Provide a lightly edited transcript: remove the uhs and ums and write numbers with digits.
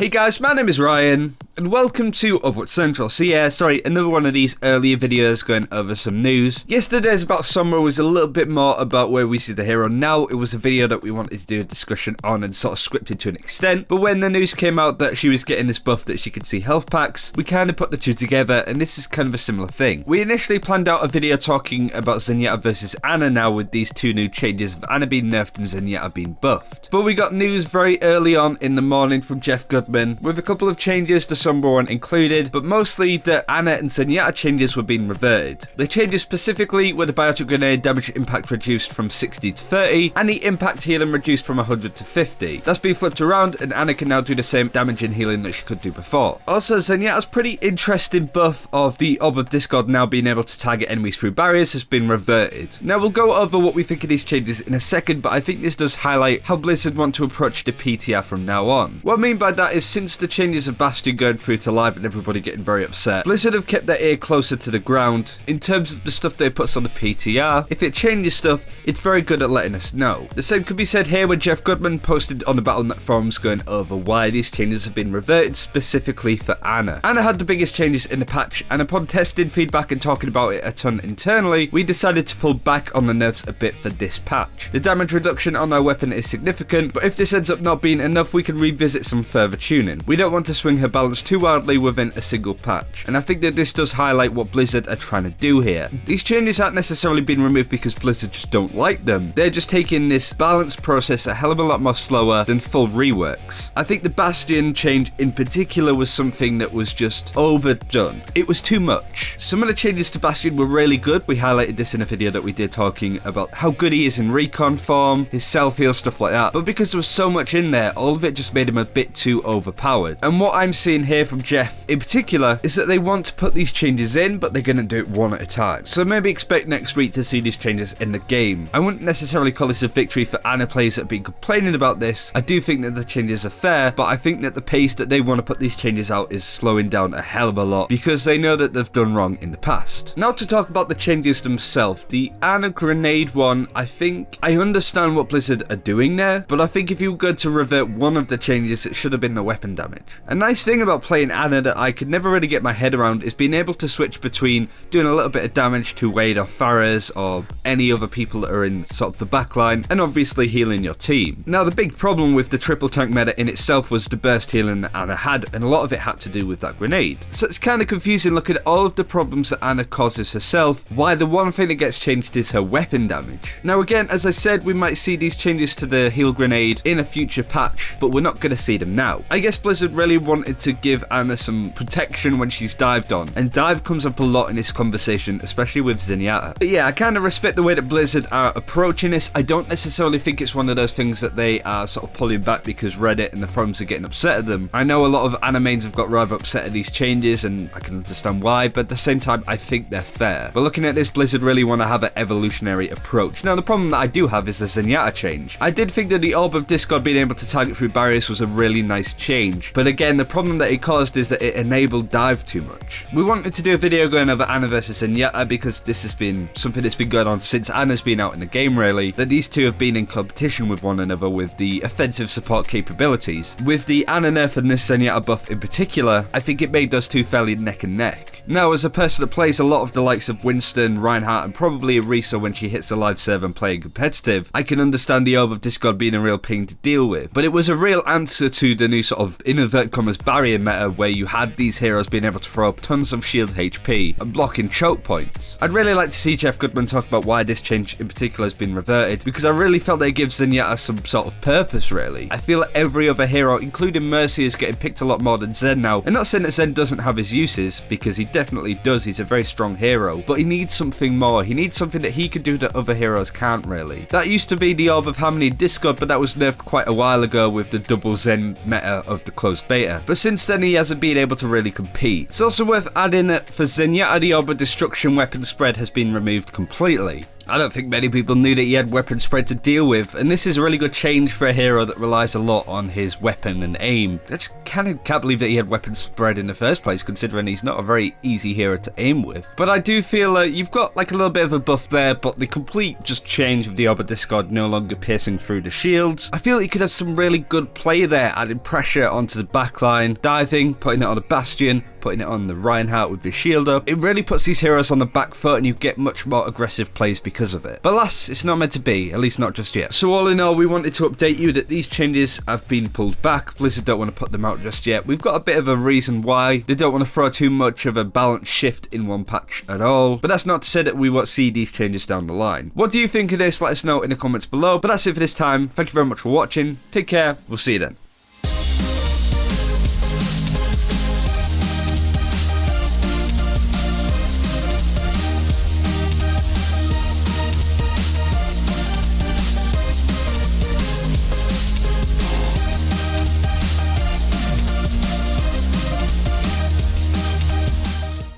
Hey guys, my name is Ryan, and welcome to Overwatch Central. So yeah, sorry, another one of these earlier videos going over some news. Yesterday's About Sombra was a little bit more about where we see the hero now. It was a video that we wanted to do a discussion on and sort of scripted to an extent. But when the news came out that she was getting this buff that she could see health packs, we kind of put the two together, and this is kind of a similar thing. We initially planned out a video talking about Zenyatta versus Ana now with these two new changes of Ana being nerfed and Zenyatta being buffed. But we got news very early on in the morning from Geoff with a couple of changes to Sombra 1 included, but mostly the Ana and Zenyatta changes were being reverted. The changes specifically were the biotic grenade damage impact reduced from 60 to 30, and the impact healing reduced from 100 to 50. That's been flipped around, and Ana can now do the same damage and healing that she could do before. Also, Zenyatta's pretty interesting buff of the Orb of Discord now being able to target enemies through barriers has been reverted. Now we'll go over what we think of these changes in a second, but I think this does highlight how Blizzard want to approach the PTR from now on. What I mean by that is since the changes of Bastion going through to live and everybody getting very upset, Blizzard have kept their ear closer to the ground in terms of the stuff they put on the PTR. If it changes stuff, it's very good at letting us know. The same could be said here when Geoff posted on the Battle.net forums going over why these changes have been reverted specifically for Ana. Ana had the biggest changes in the patch, and upon testing feedback and talking about it a ton internally, we decided to pull back on the nerfs a bit for this patch. The damage reduction on our weapon is significant, but if this ends up not being enough, we can revisit some further tuning. We don't want to swing her balance too wildly within a single patch, and I think that this does highlight what Blizzard are trying to do here. These changes aren't necessarily being removed because Blizzard just don't like them. They're just taking this balance process a hell of a lot more slower than full reworks. I think the Bastion change in particular was something that was just overdone. It was too much. Some of the changes to Bastion were really good. We highlighted this in a video that we did talking about how good he is in recon form, his self-heal, stuff like that. But because there was so much in there, all of it just made him a bit too overpowered. And what I'm seeing here from Geoff in particular is that they want to put these changes in, but they're going to do it one at a time. So maybe expect next week to see these changes in the game. I wouldn't necessarily call this a victory for Ana players that have been complaining about this. I do think that the changes are fair, but I think that the pace that they want to put these changes out is slowing down a hell of a lot because they know that they've done wrong in the past. Now to talk about the changes themselves. The Ana grenade one, I think I understand what Blizzard are doing there, but I think if you were going to revert one of the changes, it should have been the weapon damage. A nice thing about playing Ana that I could never really get my head around is being able to switch between doing a little bit of damage to Wade or Faraz or any other people that are in sort of the backline, and obviously healing your team. Now the big problem with the triple tank meta in itself was the burst healing that Ana had, and a lot of it had to do with that grenade. So it's kind of confusing looking at all of the problems that Ana causes herself, why the one thing that gets changed is her weapon damage. Now again, as I said, we might see these changes to the heal grenade in a future patch, but we're not going to see them now. I guess Blizzard really wanted to give Ana some protection when she's dived on, and dive comes up a lot in this conversation, especially with Zenyatta. But yeah, I kind of respect the way that Blizzard are approaching this. I don't necessarily think it's one of those things that they are sort of pulling back because Reddit and the forums are getting upset at them. I know a lot of Ana mains have got rather upset at these changes, and I can understand why, but at the same time, I think they're fair. But looking at this, Blizzard really want to have an evolutionary approach. Now, the problem that I do have is the Zenyatta change. I did think that the Orb of Discord being able to target through barriers was a really nice change, but again, the problem that it caused is that it enabled dive too much. We wanted to do a video going over Ana versus Zenyatta because this has been something that's been going on since Ana's been out in the game really, that these two have been in competition with one another with the offensive support capabilities. With the Ana nerf and this Zenyatta buff in particular, I think it made those two fairly neck and neck. Now, as a person that plays a lot of the likes of Winston, Reinhardt, and probably Arisa when she hits the live server and playing competitive, I can understand the Orb of Discord being a real pain to deal with. But it was a real answer to the new sort of, in inverted commas, barrier meta where you had these heroes being able to throw up tons of shield HP and blocking choke points. I'd really like to see Geoff talk about why this change in particular has been reverted, because I really felt that it gives Zenyatta some sort of purpose really. I feel like every other hero, including Mercy, is getting picked a lot more than Zen now. And not saying that Zen doesn't have his uses, because he definitely does. He's a very strong hero, but he needs something more. He needs something that he can do that other heroes can't really. That used to be the Orb of Harmony Discord, but that was nerfed quite a while ago with the double Zen meta of the closed beta. But since then, he hasn't been able to really compete. It's also worth adding that for Zenyatta, the Orb of Destruction weapon spread has been removed completely. I don't think many people knew that he had weapon spread to deal with, and this is a really good change for a hero that relies a lot on his weapon and aim. I just can't believe that he had weapon spread in the first place, considering he's not a very easy hero to aim with. But I do feel you've got like a little bit of a buff there, but the complete just change of the obelisk god no longer piercing through the shields. I feel like you could have some really good play there, adding pressure onto the backline, diving, putting it on a bastion, putting it on the Reinhardt with his shield up. It really puts these heroes on the back foot and you get much more aggressive plays because of it. But alas, it's not meant to be, at least not just yet. So all in all, we wanted to update you that these changes have been pulled back. Blizzard don't want to put them out just yet. We've got a bit of a reason why. They don't want to throw too much of a balance shift in one patch at all. But that's not to say that we won't see these changes down the line. What do you think of this? Let us know in the comments below. But that's it for this time. Thank you very much for watching. Take care. We'll see you then.